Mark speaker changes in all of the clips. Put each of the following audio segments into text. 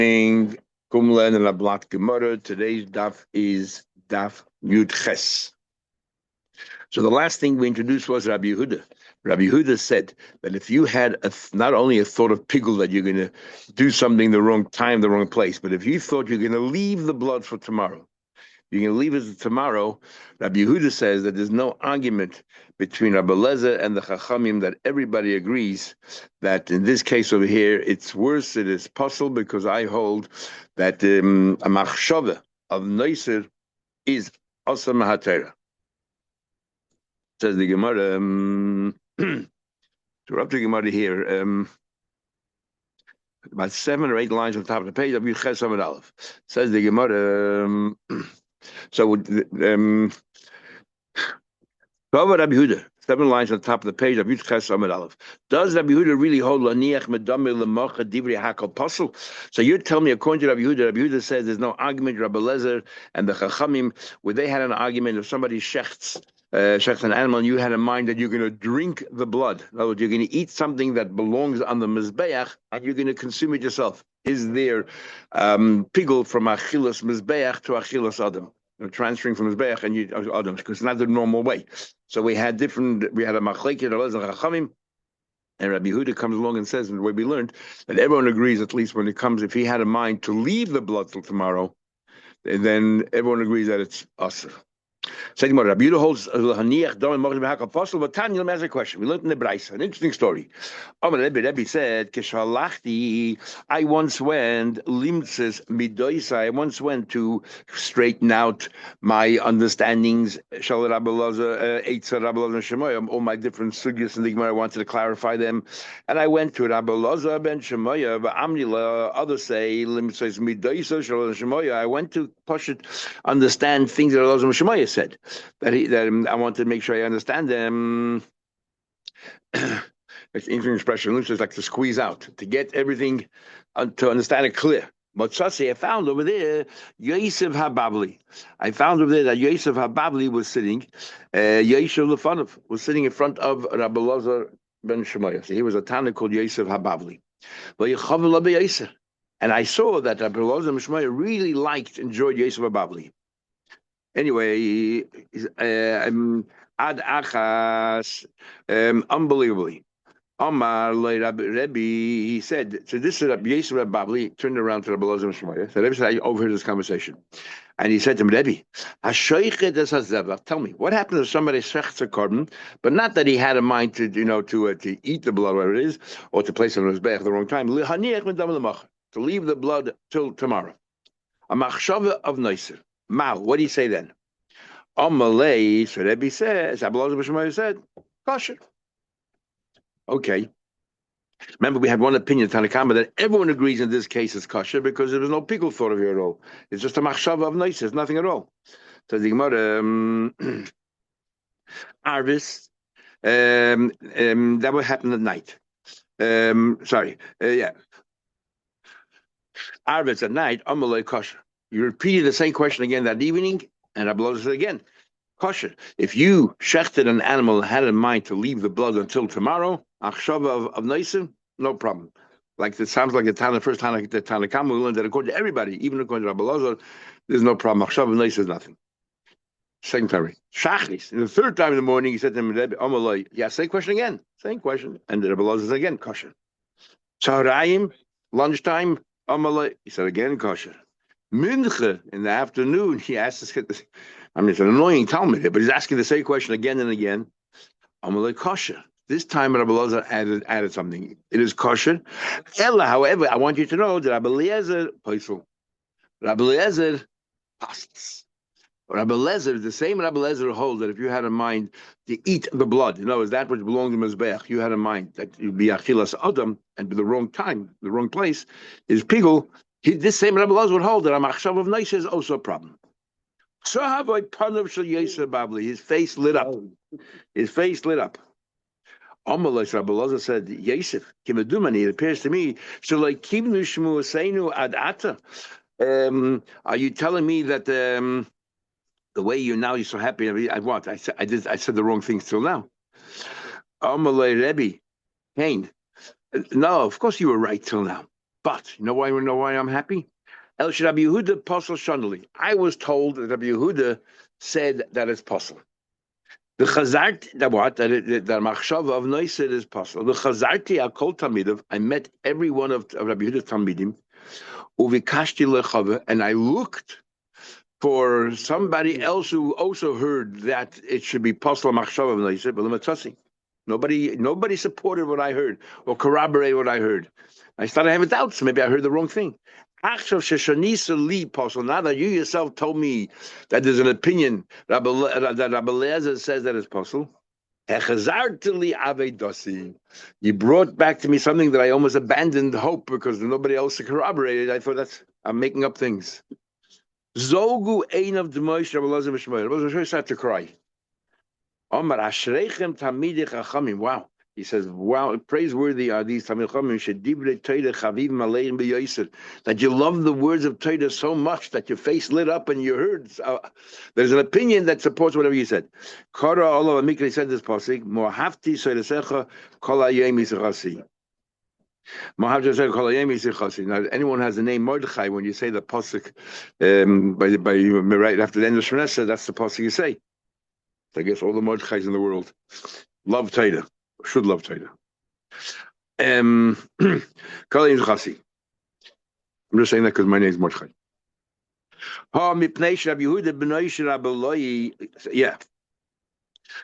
Speaker 1: Kumlen and Ablat Gemara. Today's daf is daf Yud Ches. So the last thing we introduced was Rabbi Yehuda. Rabbi Yehuda said that if you had not only a thought of pigul that you're going to do something the wrong time, the wrong place, but if you thought you're going to leave the blood for tomorrow, you're going to leave it tomorrow, Rabbi Yehuda says that there's no argument between Rabbi Lezer and the Chachamim that everybody agrees that in this case over here, it's worse, it is possible because I hold that a machshava of Neisir is also Mahatera. Says the Gemara, so we're up to the Gemara here, about 7 or 8 lines on top of the page of Yud Ches Amud Aleph. Says the Gemara, so Rabbi Yehuda, 7 lines on top of the page of Yud Ches Amud Aleph. Does Rabbi Yehuda really hold laniach medamir lemocha divrei hakol pasul? So you're telling me, according to Rabbi Yehuda says there's no argument. Rabbi Lezer and the Chachamim, where they had an argument if somebody shechts an animal, and you had in mind that you're going to drink the blood. In other words, you're going to eat something that belongs on the mizbeach, and you're going to consume it yourself. Is there pigul from achilas mizbeach to achilas adam? Transferring from mizbeach and adam, because it's not the normal way. So we had a machlekes Rabbi Lezer and Chachamim, and Rabbi Yehuda comes along and says, in the way we learned, that everyone agrees, at least when it comes, if he had in mind to leave the blood till tomorrow, then everyone agrees that it's asr. Second one, Rabbi Yehuda holds haniach dam and mochim hakal pasul. But Tanya, let me ask a question. We learned in the Brayso an interesting story. Rebbe said, "Keshalachti, I once went limtzes midoisa. I once went to straighten out my understandings. Shal Rabbi Lezer, Eitzer Rabbi Lezer Shemoya, all my different sugyas in the Gemara. I wanted to clarify them, and I went to Rabbi Lezer ben Shemoya. Amnila, others say limtzes midoisa shal Shemoya. I went to push it, understand things that Rabbi Lezer Shemoya said that I want to make sure I understand them. It's an interesting expression. It's like to squeeze out, to get everything, to understand it clear. Motzasi, I found over there Yosef HaBabli. I found over there that Yosef HaBabli was sitting, Yosef Lefanov was sitting in front of Rabbi Lezer ben Shemoya. So he was a Tana called Yosef HaBabli. And I saw that Rabbi Lezer ben Shemoya really enjoyed Yosef HaBabli. Anyway, ad achas, unbelievably. Amar Rebbe, he said, so this is Rabbi Yosef Babli, turned around to Rabbi Lezer ben Shemoya. So Rebbe said, I overheard this conversation. And he said to him, Rebbe, tell me, what happened if somebody shechts a korban, but not that he had a mind to, to eat the blood, whatever it is, or to place it on his back at the wrong time, to leave the blood till tomorrow. A machshava of Neisir. What do you say then? Amalei, so Rebbe says, Rabbi Lezer ben Shemoya said, kosher. Okay. Remember, we had one opinion, Tanakama, that everyone agrees in this case is kosher because there was no pickle thought of here at all. It's just a machshava of Neisir, it's nothing at all. So the Gemara, Arvis, that would happen at night. Yeah. Arvis at night, Amalei kosher. You repeated the same question again that evening, and Rabbi Lezer said again, kosher. If you shechted an animal and had in mind to leave the blood until tomorrow, achshava of Neisir, no problem. Like it sounds like the Tanakama we learned that according to everybody, even according to Rabbi Lezer, there's no problem. Achshava of Neisir is nothing. Second time, Shachris. And the third time in the morning, he said to him, Amalai, yeah, same question again. Same question. And Rabbi Lezer said again, kosher. Tzarayim, lunchtime, Amalai, he said again, kosher. Mincha in the afternoon, he asked this. I mean, it's an annoying Talmud here, but he's asking the same question again and again. Amalei kosher. This time, Rabbi Lezer added something. It is kosher. Ella, however, I want you to know that Rabbi Eliezer pasul. Rabbi Eliezer pasts. Rabbi Lezer, the same Rabbi Lezer holds that if you had in mind to eat the blood, that which belonged to Mizbeach, you had in mind that you'd be achilas adam and be the wrong time, the wrong place, is pigul. This same Rabbi Lezer would hold that a machshav of Neisir is also a problem. So have I panav shel Yosef Babli. His face lit up. Amalei, Rabbi Lezer said, Yosef, it appears to me, so like kivnu shmu aseinu ad ata. Are you telling me that the way you're so happy? I said the wrong things till now. Amalei Rebbe, Cain. No, of course you were right till now. But you know why I'm happy? El Rabbi Yehuda Posel Shanali. I was told that Rabbi Yehuda said that it's possible. The Chazart that what that Machshava of Noiser is possible. The Chazarti Akol Tamidav. I met every one of Rabbi Yehuda's Tamidim. Uvikashti lechava, and I looked for somebody else who also heard that it should be Posel Machshava of Noiser, but Lematzasi. Nobody supported what I heard or corroborated what I heard. I started having doubts. So maybe I heard the wrong thing. Now that you yourself told me that there's an opinion that Rabbi Eliezer says that it's possible, you brought back to me something that I almost abandoned hope because nobody else corroborated. I thought I'm making up things. Zogu ein of the Moshe Rabbi Eliezer Mishmoyer. Rabbi Eliezer started to cry. Omar Ashreichem Tamidei Chachamim. Wow. He says, wow, praiseworthy are these Tamid Chachamim shedivrei Torah chaviv maleim b'yoser, that you love the words of Torah so much that your face lit up and you heard. There's an opinion that supports whatever you said. Kara Olav Amikra said this pasuk, Mohafti Soiresecha Kol Hayom Yisachasi. Mohafti Soiresecha Kol Hayom Yisachasi. Now, anyone has the name Mordechai, when you say the pasuk by right after the end of Shemona Esrei, that's the pasuk you say. I guess all the Mordechais in the world love Torah, should love Torah. I'm just saying that because my name is Mordechai. Yeah.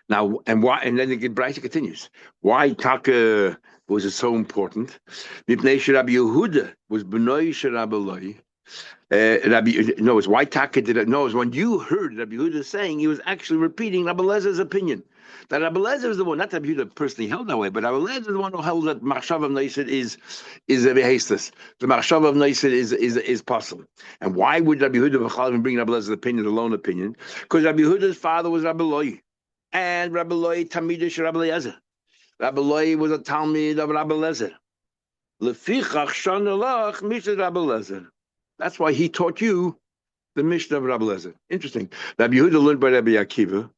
Speaker 1: Now, and why? And then the Braisa continues. Why Taka was it so important? Rabbi Yehuda was B'nai Sherabaloi. It's why Taka did it. No, it's when you heard Rabbi Yehuda saying, he was actually repeating Rabbi Eliezer opinion. That Rabbi Eliezer is the one, not Rabbi Yehuda personally held that way, but Rabbi Eliezer is the one who held that Machshav of Noiser is a behestus. The Machshav of Noiser is possible. And why would Rabbi Yehuda even bring Rabbi Eliezer opinion, the lone opinion? Because Rabbi Yehuda's father was Rabbi Loi, and Rabbi Loi Tamidish Rabbi Eliezer. Rabbi Loi was a Talmid of Rabbi Eliezer. Lefichach Shanalach Mishra Rabbi Eliezer. That's why he taught you the Mishnah of Rabbi Eliezer. Interesting. Rabbi Yehuda learned by Rabbi Akiva,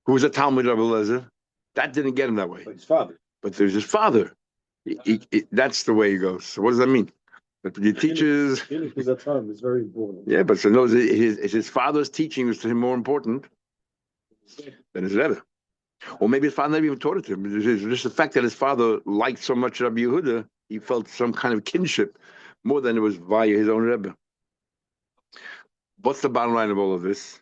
Speaker 1: who was a Talmud Rabbi Eliezer. That didn't get him that way.
Speaker 2: But his father.
Speaker 1: But there's his father. That's the way he goes. So what does that mean? But the teachers...
Speaker 2: Is that time is very important.
Speaker 1: Yeah, but so knows his father's teaching was to him more important than his Rebbe. Or maybe his father never even taught it to him. It's just the fact that his father liked so much Rabbi Yehuda, he felt some kind of kinship more than it was via his own Rebbe. What's the bottom line of all of this?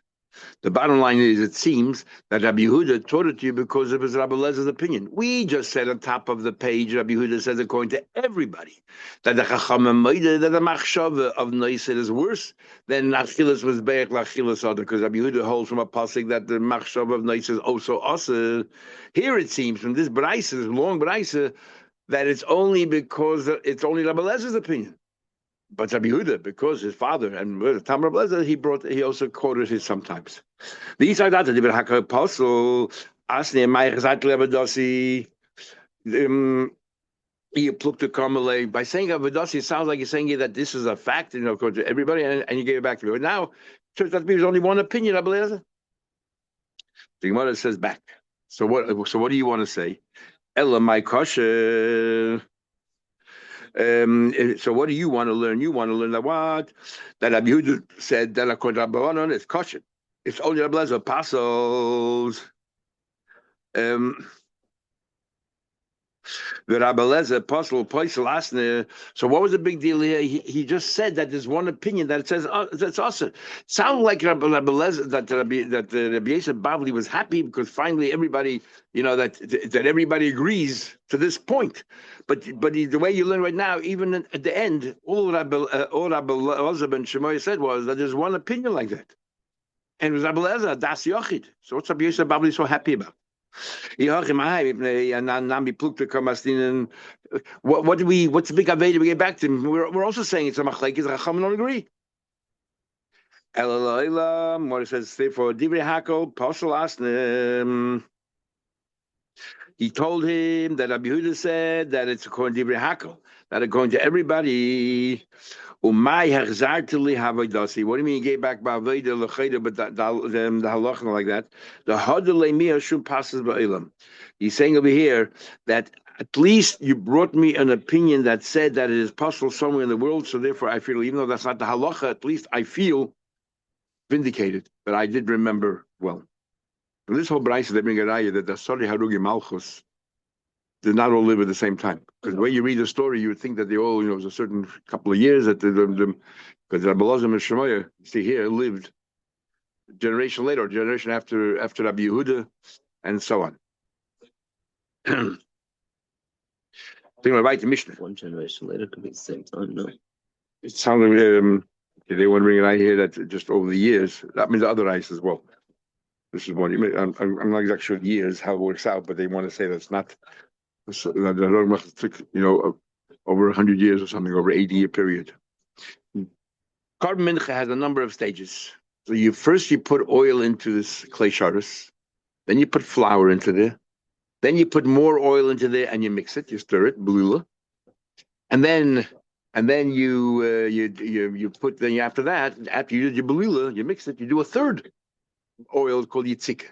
Speaker 1: The bottom line is, it seems that Rabbi Yehuda taught it to you because of his Rabbi Eliezer opinion. We just said on top of the page, Rabbi Yehuda says, according to everybody, that the Chachamim Moide, that the Machshava of Noiser is worse than Achilas was Be'ech L'Achilas Other, because Rabbi Yehuda holds from a pasuk that the Machshava of Noiser is also Aser. Here it seems, from this Braisa, this long Braisa, that it's only because it's only Rabbi Eliezer opinion. But Rabbi Yehuda, because his father and Tam Rabbi Eliezer, he also quoted it sometimes. These are that the Hakka Apostle Asni Ma'ich Zatle Avodasi. You plucked the Karmelei by saying Avodasi. It sounds like you're saying that this is a fact, according to everybody, and you gave it back to me. But now, turns out there's only one opinion, Rabbi Eliezer. The Gemara says back. So what do you want to say? Ella my kosher. So what do you want to learn? You want to learn that what? That Rabbi Yehuda said that according to Rabbi Eliezer is kosher. It's only Rabbi Eliezer apostles. The Rabbi Eliezer apostle Paisel Asner. So what was the big deal here? He just said that there's one opinion that it says that's awesome. Sound like Rabbi Eliezer that Rabbi Yosef Bavli was happy because finally everybody, that everybody agrees to this point. But the way you learn right now, even at the end, all Rabbi Eliezer ben Shemoy said was that there's one opinion like that, and it was Rabbi Eliezer Das Yochid. So what's Rabbi Yosef Bavli so happy about? What's the big aveda we get back to him? We're also saying it's a machlekes. Chachamim don't agree. What it says for divrei hakel posel asnem. He told him that Rabbi Yehuda said that it's according to divrei hakel, that according to everybody. Umay hachzartili havoidasi. What do you mean he gave back ba'avoida l'chayda, but the halacha like that? The hadalei miyah shum passes ba'elam. He's saying over here that At least you brought me an opinion that said that it is possible somewhere in the world. So therefore, I feel, even though that's not the halacha, at least I feel vindicated that I did remember well. And this whole brayso they bring a raya that the Sari Harugi Malchus did not all live at the same time. Because the way you read the story, you would think that they all, it was a certain couple of years that because Rabbi Elazar and Shemaya, see here, lived a generation later, or generation after Rabbi Yehuda, and so on. Think about the Mishnah.
Speaker 3: One generation later could be the same time, no?
Speaker 1: It sounded they want to bring an eye here that just over the years, that means the other eyes as well. This is one. I'm not exactly sure years how it works out, but they want to say that's not. The took over 100 years or something, over 80-year period. Carbon mincha has a number of stages. So you put oil into this clay sharis, then you put flour into there, then you put more oil into there and you mix it, you stir it, blula, and then you put after that, after you did your blula, you mix it, you do a third oil called yitzik.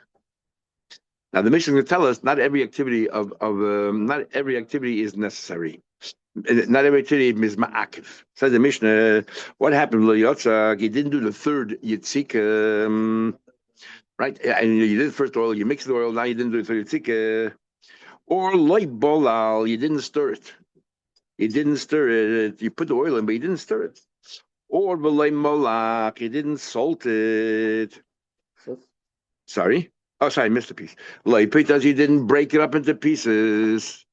Speaker 1: Now the Mishnah is going to tell us not every activity is necessary. Not every activity is ma'akiv. Says the Mishnah, what happened? He didn't do the third yitzik, right? And you did the first oil, you mixed the oil. Now you didn't do the third yitzik, or loy bolal, you didn't stir it. You didn't stir it. You put the oil in, but you didn't stir it. Or loy molach, you didn't salt it. Sorry. Oh, sorry, I missed a piece. Loy pitas, you didn't break it up into pieces.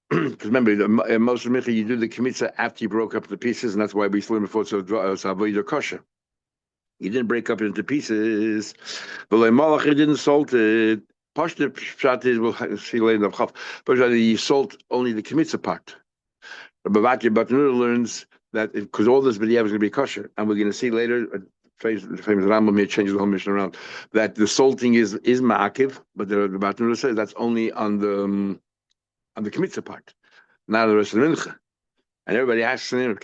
Speaker 1: Because remember, most of the you do the kmitza after you broke up the pieces, and that's why we learned before avoid kosher. You didn't break up into pieces. But like malach, you didn't salt it. Pashta pshat is we'll see later in the chaf. But you salt only the kmitza part. But learns that because all this video is going to be kosher, and we're going to see later. The famous Rambam here changes the whole mission around that the salting is ma'akiv, but the Batnura says that's only on the kmitza part, not the rest of the mincha. And everybody asks him,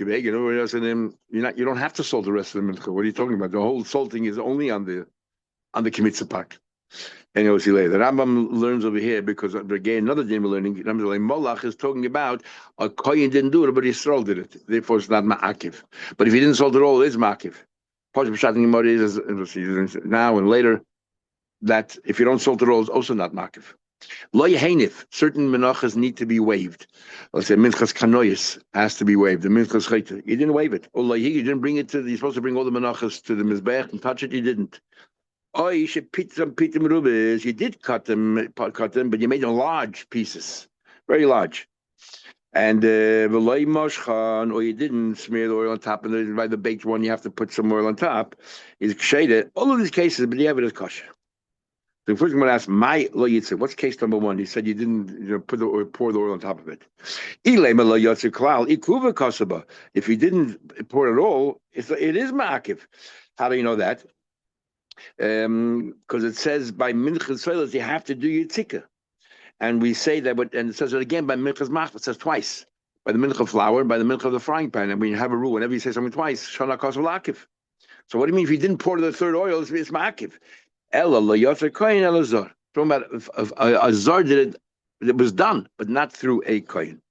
Speaker 1: you don't have to salt the rest of the mincha. What are you talking about? The whole salting is only on the kmitza part. And you'll see later. The Rambam learns over here because again another thing we're learning. Molach is talking about a kohen didn't do it, but Yisrael did it. Therefore, it's not ma'akiv. But if he didn't salt it all, it is ma'akiv. Now and later that if you don't salt it all, it's also not ma'akiv. Lo yehenif, certain menachas need to be waived. Let's say minchas kanois has to be waived. The minchas chayta, you didn't waive it. Or you didn't bring it you're supposed to bring all the menachas to the mizbeach and touch it. You didn't. Oh, you should pitim rubis. You did cut them, but you made them large pieces, very large. And v'loy moshchan, or you didn't smear the oil on top, and by the baked one, you have to put some oil on top. Is ksheda. All of these cases, but the evidence kosher. So first I'm going to ask, my lo yitzir, what's case number one? He said you didn't put the oil, pour the oil on top of it. If you didn't pour it all, it is ma'akiv. How do you know that? Because it says by minchas soilas you have to do yitzika. And we say that, and it says it again by minchas machmas. It says twice. By the mincha flour, by the mincha of the frying pan. And we have a rule, whenever you say something twice, shana kosel akiv. So what do you mean if you didn't pour the third oil, it's ma'akiv? Ella lo yotzer kohen ela zor. Talking about a zor did it was done, but not through a kohen.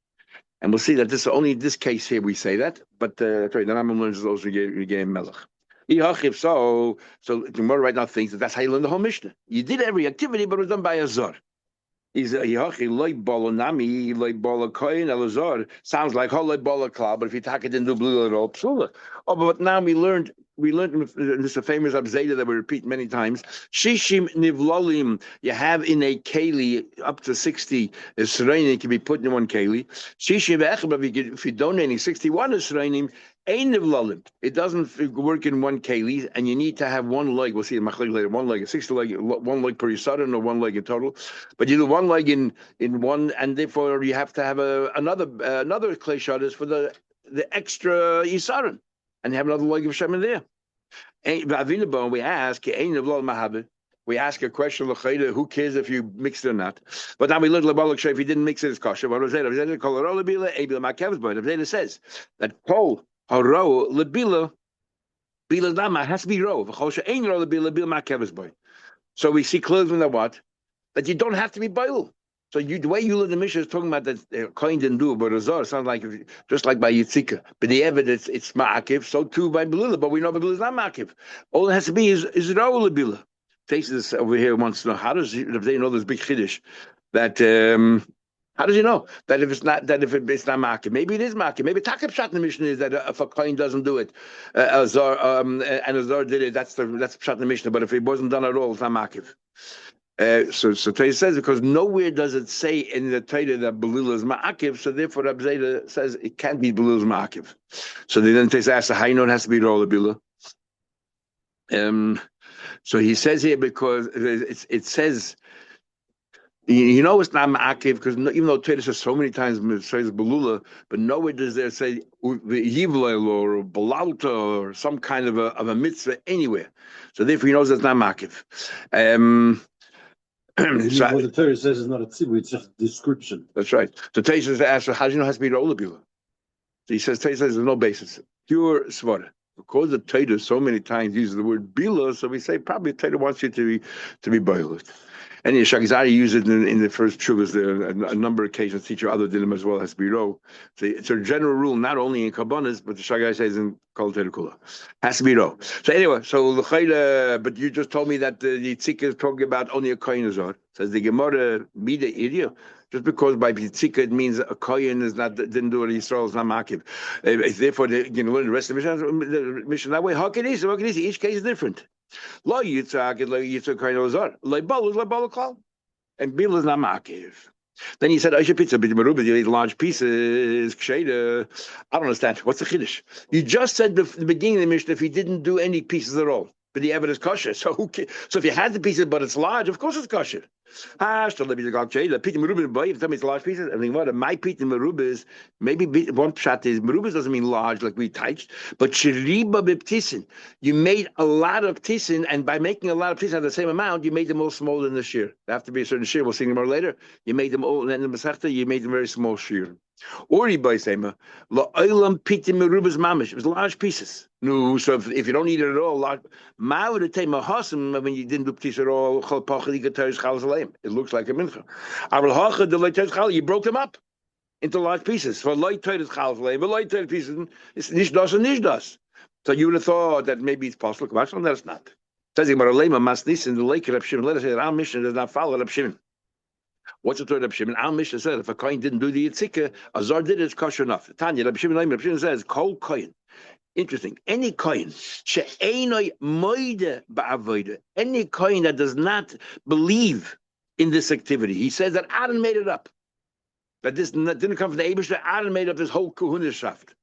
Speaker 1: And we'll see that this only this case here we say that, but the Rambam learns also again melech. So the Gemara right now thinks that's how you learn the whole Mishnah. You did every activity, but it was done by a zor. Sounds like loy bola klal, but if you take it into blue at all, psula. Oh, but now we learned this is a famous abzeda that we repeat many times. Shishim nivlolim, you have in a keli up to 60 esrainim can be put in one keli. Shishim v'echab, if you're donating 61 esrainim, ein nivlolim. It doesn't work in one keli, and you need to have one leg. We'll see in Machlik later. One leg, 60 leg, one leg per yisaron, or one leg in total. But you do one leg in one, and therefore you have to have another clay shadas for the extra yisaron. And you have another leg of Shem in there. We ask a question, who cares if you mix it or not? But now we learn if you didn't mix it, it's kosher. What was it? It says that kol haro lebila bila dama has to be ro. So we see clearly from that what? That you don't have to be boil. So the way you look at the Mishnah is talking about that Kohen didn't do it, but Azar sounds like just like by Yitzika. But the evidence it's ma'akiv. So too by Belila, but we know Belila is not ma'akiv. All it has to be is Raul Belila. Takes over here wants to know how does if they know this big chiddush that how does he know that if it's not ma'akiv? Maybe it is ma'akiv. Maybe Takab Pshat in the Mishnah is that if a Kohen doesn't do it, Azar and Azar did it. That's Pshat in the Mishnah. But if it wasn't done at all, it's not ma'akiv. So Torah says because nowhere does it say in the Torah that Belila is ma'akiv, so therefore Rab Zayda says it can't be Belila ma'akiv. So then Torah asks how you know it has to be Rola Bila. So he says here because it says you know it's not ma'akiv because even though Torah says so many times it says Belula, but nowhere does there say Yivlel or Balalta or some kind of a mitzvah anywhere. So therefore he knows it's not ma'akiv.
Speaker 2: What the Torah says is not a tzibur; it's just a description.
Speaker 1: That's right. So Taisa asks, "How do you know it has to be Rola Bila?" So he says, "Taisa says there's no basis, pure svara." Because the Torah so many times uses the word Bila, so we say probably Torah wants you to be boiled. And the Shagzari used it in the first Chuvas, a number of occasions, teach other dinim as well, has to be Ro. So it's a general rule, not only in Kabbanas, but the Shagzari says in Kol Torah Kula. Has to be Ro. So anyway, but you just told me that the Yitzika is talking about only a Kohen Azar. Says the Gemara, Mida Iria. Just because by Yitzika it means a Kohen didn't do it, Yisrael is not Makiv. Therefore, learn the rest of the mission that way. How can he? Each case is different. Lo Yitzhak, lo Yitzhak Kohen Azar. Lo Balu, lo Balu Klal. And Bil is not Makiv. Then he said, "Aisha pizza, but you eat large pieces." I don't understand. What's the chiddush? You just said the beginning of the Mishnah if he didn't do any pieces at all, but the evidence kosher. So if you had the pieces, but it's large, of course it's kosher. Still let me go. Pita merubah, boy. If you tell me it's large pieces, I mean, what my pita merubah is maybe one pshat is merubah doesn't mean large like we touched, but shiriba b'ptisin. You made a lot of ptisin, and by making a lot of ptisin at the same amount, you made them all smaller than the shear. They have to be a certain shear. We'll see them more later. You made them all, and then the masechta, you made them very small shear. Ori Baisema, La Olam Pitim Merubas Mamish. It was large pieces. No, so if you don't eat it at all, large when you didn't do pieces at all, it looks like a mincha. You broke them up into large pieces. For light pieces, it's nishdas and nishdas. So you would have thought that maybe it's possible. That's not. Says in the lake of Shimon. Let us say that our mission does not follow Reb Shimon. What's the third Reb Shimon? Our Mishnah said if a Kohen didn't do the Yitzika, Azar did it, it's kosher enough. Tanya, Reb Shimon says, Kol Kohen. Interesting. Any Kohen, she'enoi moide ba'avoide. Any Kohen that does not believe in this activity. He says that Aaron made it up. That this didn't come from the Eibishter. Aaron made up this whole Kuhunishaft.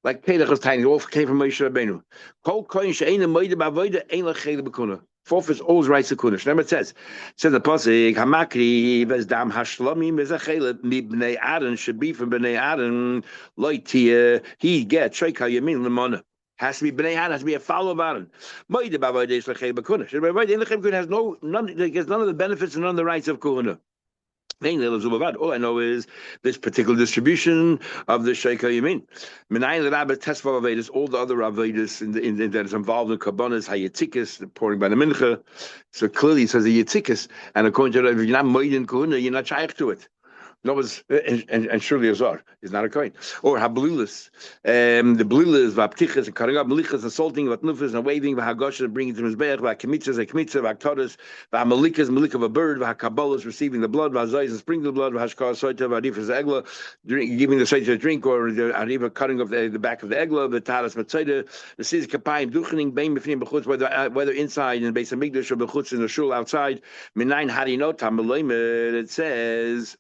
Speaker 1: Like Pelech was tiny, it all came from Moshe Rabbeinu. Kol Kohen she'enoi moide ba'avoide, ein lechele b'kuna. Fourth is always writes the Kunish. Remember it says the pasuk Hamakri Bezdam Hashlamim Bezachele Mibnei Aaron should be from Bnei Aaron Loitia he gets Sheikha Yamin Lemona. Has to be Bnei Aaron, has to be a follow of Aaron. Moide Bavayde Shlechei Bakunish. Right, in the Chayim has none of the benefits and none of the rights of Kuhuna. All I know is this particular distribution of the Sheikha Yamin. Minayin the Rabbi Tesvav Avedis, all the other Avedis that is involved in Kabbanas, Hayatzikas, the pouring by the Mincha. So clearly it says a Yatzikas, and according to that, if you're not made in Kuhuna, you're not shaykh to it. No, and surely Azar is not a coin. Or Hablulis. The Blulis, Vaptichas, and cutting up Melichas, and salting, Vatnufas, and waving, Vahagosh, and bringing to Mizbeach, Vakamitzas, and Kmitzah, Vaktodas, Vamalikas, Malik of a bird, Vahakabolas, receiving the blood, Vazais, and sprinkling the blood, Vahashkar, Soita, Vadifas, Egla, giving the Soita to drink, or the Ariva cutting of the back of the Egla, the Taras Matzaita, the Siz Kapayim, Duchening, Bain, Befim, Bechutz, whether inside in Beis Hamikdash or Bechutz in the shul outside, Minayin Harinot, Hamalim, it says,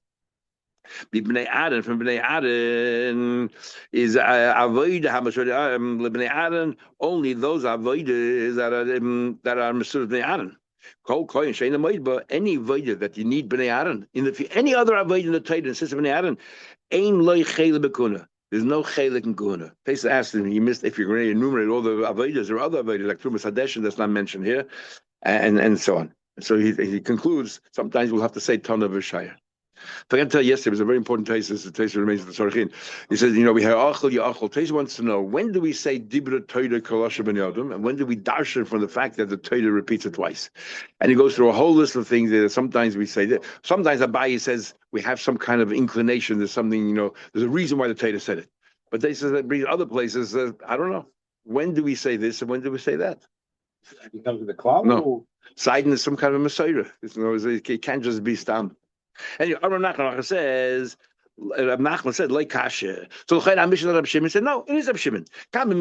Speaker 1: Bnei Aaron from Bnei Aaron is avoid Bnei Aaron only those avoiders that are Mesur Bnei Aaron. Kol Kohen Shein Amoid, but any avoider that you need Bnei Aaron in any other avoider in the Torah instead of Bnei Aaron, ain loy chele bekuna. There's no chelik in kuna. Pesach asked him, you missed if you're going to enumerate all the avoiders or other avoiders like Trumas Hadeshin that's not mentioned here, and so on. So he concludes. Sometimes we'll have to say ton of V'shaya. Forgot to tell you yesterday, it was a very important taste. This is the taste that remains of the Sarachin. He says, we have Achel Yachol. Taste wants to know, when do we say Dibra Torah Kolosha Ben Yodom, and when do we darshan from the fact that the Torah repeats it twice? And he goes through a whole list of things that sometimes we say that. Sometimes Abaye says we have some kind of inclination. There's something, there's a reason why the Torah said it. But they say that other places, I don't know. When do we say this and when do we say that?
Speaker 2: It comes with the cloud?
Speaker 1: No. Sidon is some kind of Messiah. It can't just be stam. And Rav Nachman says, Rav Nachman said, like kasha. So Rab Shimon said, no, it is Rab Shimon. When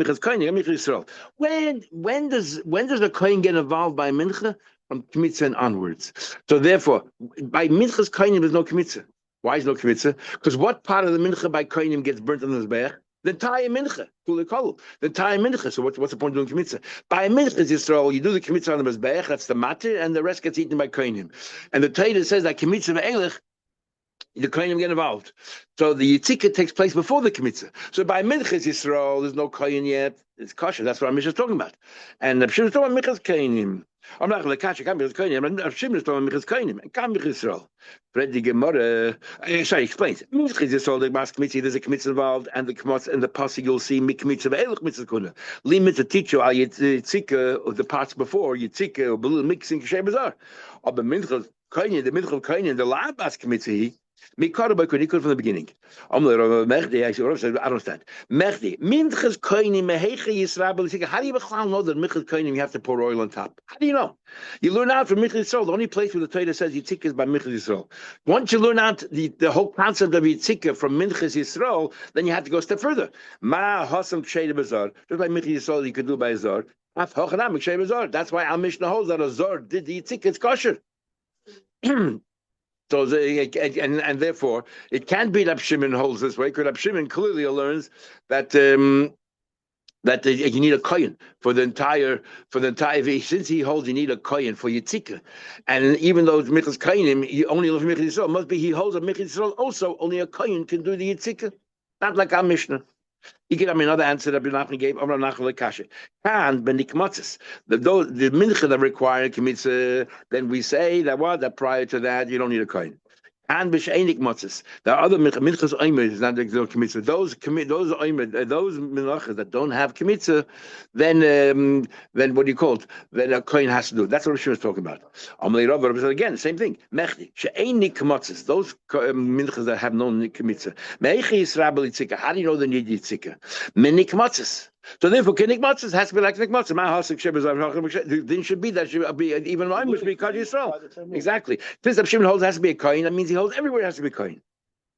Speaker 1: does the kohen get involved by mincha? From kmitza and onwards. So therefore, by mincha's kohenim there's no kmitza. Why is no kmitza? Because what part of the mincha by kohenim gets burnt on the zbeach? The entire mincha, the entire mincha. So what's the point of doing kmitza? By mincha Yisrael, you do the kmitza on the mizbeach, that's the matir, and the rest gets eaten by kohenim. And the Torah says that kmitza ve'elech, the kohenim get involved. So the yitzika takes place before the kmitza. So by mincha Yisrael, there's no kohen yet. It's kosher. That's what our Mishnah is talking about. And the Mishnah is talking about minchas kohenim. I'm not going to catch it. Can't be kohenim. And Shimon is talking about minchas kohenim. And can't be Yisrael. Fred Gemara. Sorry, explains. Minchas Yisrael, the mas kmitza, there's a kmitza involved, and the kmitza and the pasuk you'll see mikmitza ve'elech mitzvah kuna. Limit to teach you al yitzika of the parts before yitzika or below mixing kasher bazar. But minchas kohenim, the minchas kohenim, the labas kmitza. Mikara from the beginning. I don't understand. Mechdi, minchas koini mehecha yisrael. How do you know that minchas koini you have to pour oil on top? How do you know? You learn out from minchas Yisrael. The only place where the Torah says yitzika is by minchas Yisrael. Once you learn out the whole concept of yitzika from minchas Yisrael, then you have to go a step further. Ma hasam ksheida bazar. Just like minchas Yisrael, you could do by a zar. That's why our Mishnah holds that a zar did the yitzika. It's kosher. So and therefore it can't be Rab Shimon holds this way, because Rab Shimon clearly learns that that you need a kohen for the entire since he holds you need a kohen for yitzika, and even though it's michas kohenim, you only love michas Yisrael. Must be he holds a michas Yisrael also. Only a kohen can do the yitzika, not like our Mishnah. You get another answer that Menachos gave. Amar Nachal Kasha. Can benikmatzis. The mincha that require kmitza, then we say that prior to that you don't need a kohen. And b'sheinik matzis. There are other minchas oimer is not the kmitza. Those minachas that don't have kmitza, then what do you call it? Then a kohen has to do. That's what Rashi was talking about. Amalei Rav said again, same thing. Mechdi she'einik matzis. Those minchas that have no kmitza. Meichi yisrael yitzika. How do you know they need yitzika? Menik matzis. So therefore, kinik matzahs has to be like matzah. My house then should be that should be even mine must be Kod Yisrael. Exactly. Since Rab Shimon holds has to be a kohen, that means he holds everywhere has to be a kohen.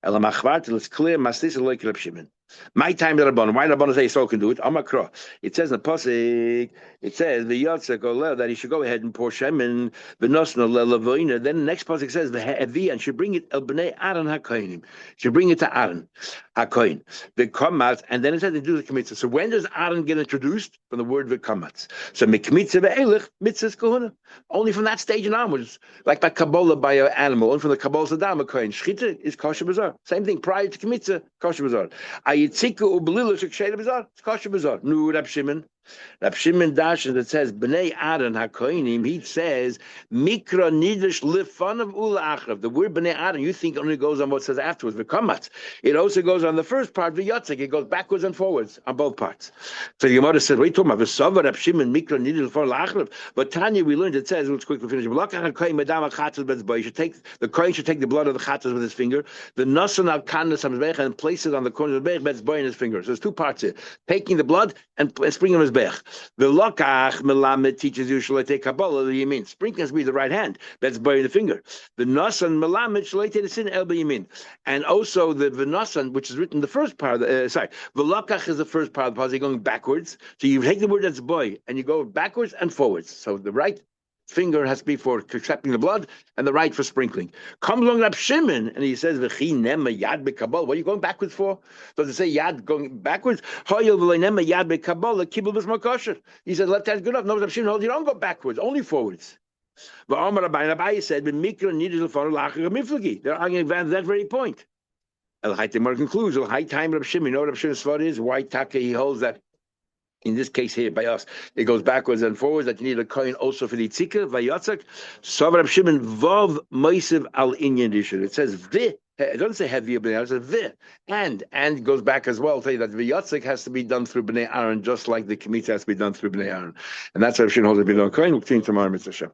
Speaker 1: It's clear. Mastis like Rab Shimon. My time the Rabbanon. Why Rabbanon say Yisrael can do it? Amakra. It says in the pasuk. It says the Yatzak Oleh that he should go ahead and pour shemen v'nosna lelavoina. Then the next pasuk says the he'evi and should bring it el bnei Aaron hakohenim. Should bring it to Aaron hakohen. V'kamatz and then it says they do the kmitza. So when does Aaron get introduced? From the word v'kamatz. So mikmitza ve'elech mitzvahs kohuna. Only from that stage and onwards, like by Kabbalah by an animal, and from the Kabbalah Sadam a kohen. Shchita is kosher bazar. Same thing prior to kmitza kosher bazar. Ayitzika ubelila sheksheda bazar. It's kosher bazar. Nu Rab Shimon. Rab Shimon Dashan that says Bnei Aaron HaKoinim, he says Mikra Nidish Lifanav Ula Achrav. The word Bnei Aaron, you think only goes on what says afterwards, V'kamatz. It also goes on the first part, V'yotzik. It goes backwards and forwards on both parts. So the Gemara said, wait, talking about V'sava Rab Shimon Mikra Nidish Lifanav Achrav. But Tanya, we learned, it says, let's quickly finish. The Kohen should take the blood of the Chatzos with his finger. The Nasan al Kanas Hamzbech and place it on the corner of the Bech, Betzboy in his finger. So there's two parts here. Taking the blood and sprinkling on his Bech. The lokach melamed teaches you shalete kabbalah the yamin. Sprinkling has to be the right hand. That's by the finger. The nasan melamed shalete the sin elba yamin. And also the v'nasan, which is written the first part. The lokach is the first part of the pasuk going backwards. So you take the word that's boy and you go backwards and forwards. So the right finger has to be for accepting the blood, and the right for sprinkling. Comes along Rab Shimon, and he says, "V'chi nema yad bekabal." What are you going backwards for? Does it say yad going backwards? Hoyel v'loinema yad bekabal kibul b'sma kosher. He says, "Left hand's good enough." No, Rab Shimon holds you don't go backwards, only forwards. V'amar Rabbi said, "B'mikra needed to follow lachar miflagi." They're arguing about that very point. El Haytemar concludes, El Haytime Rab Shimon. You know what Rab Shimon's thought is? Why Taka he holds that In this case here, by us, it goes backwards and forwards that you need a coin also for the tzika, vayatzak. Savar Rab Shimon, vav moisiv al inyan rishon. It says vi. It doesn't say heavy b'nei Aaron, it says vi. And goes back as well, tell you that vayatzak has to be done through b'nei Aaron, just like the Kemitza has to be done through b'nei Aaron. And that's Rab Shimon holds a b'nei coin. We'll continue tomorrow, Mr. Hashem.